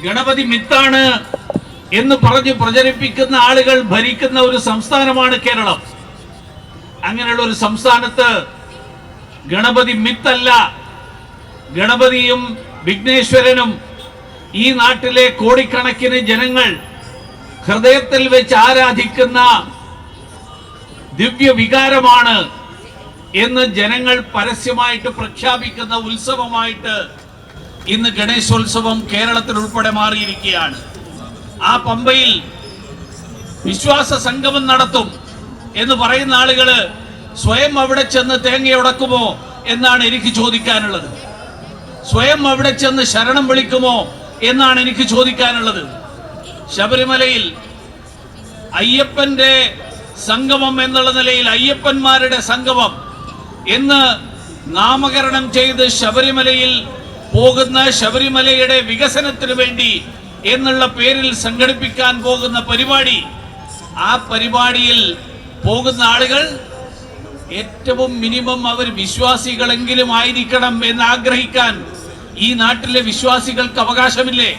ഗണപതി മിത്താണ് എന്ന് പറഞ്ഞ് പ്രചരിപ്പിക്കുന്ന ആളുകൾ ഭരിക്കുന്ന ഒരു സംസ്ഥാനമാണ് കേരളം. അങ്ങനെയുള്ള ഒരു സംസ്ഥാനത്ത് ഗണപതി മിത്തല്ല, ഗണപതിയും വിഘ്നേശ്വരനും ഈ നാട്ടിലെ കോടിക്കണക്കിന് ജനങ്ങൾ ഹൃദയത്തിൽ വെച്ച് ആരാധിക്കുന്ന ദിവ്യ വികാരമാണ് എന്ന് ജനങ്ങൾ പരസ്യമായിട്ട് പ്രഖ്യാപിക്കുന്ന ഉത്സവമായിട്ട് ഇന്ന് ഗണേശോത്സവം കേരളത്തിൽ ഉൾപ്പെടെ മാറിയിരിക്കുകയാണ്. ആ പമ്പയിൽ വിശ്വാസ സംഗമം നടത്തും എന്ന് പറയുന്ന ആളുകള് സ്വയം അവിടെ ചെന്ന് തേങ്ങയുടക്കുമോ എന്നാണ് എനിക്ക് ചോദിക്കാനുള്ളത്. സ്വയം അവിടെ ചെന്ന് ശരണം വിളിക്കുമോ എന്നാണ് എനിക്ക് ചോദിക്കാനുള്ളത്. ശബരിമലയിൽ അയ്യപ്പന്റെ സംഗമം എന്നുള്ള നിലയിൽ അയ്യപ്പന്മാരുടെ സംഗമം എന്ന് നാമകരണം ചെയ്ത് ശബരിമലയിൽ പോകുന്ന, ശബരിമലയുടെ വികസനത്തിന് വേണ്ടി എന്നുള്ള പേരിൽ സംഘടിപ്പിക്കാൻ പോകുന്ന പരിപാടി, ആ പരിപാടിയിൽ പോകുന്ന ആളുകൾ ഏറ്റവും മിനിമം അവർ വിശ്വാസികളെങ്കിലും ആയിരിക്കണം എന്ന് ആഗ്രഹിക്കാൻ ഈ നാട്ടിലെ വിശ്വാസികൾക്ക് അവകാശമില്ലേ?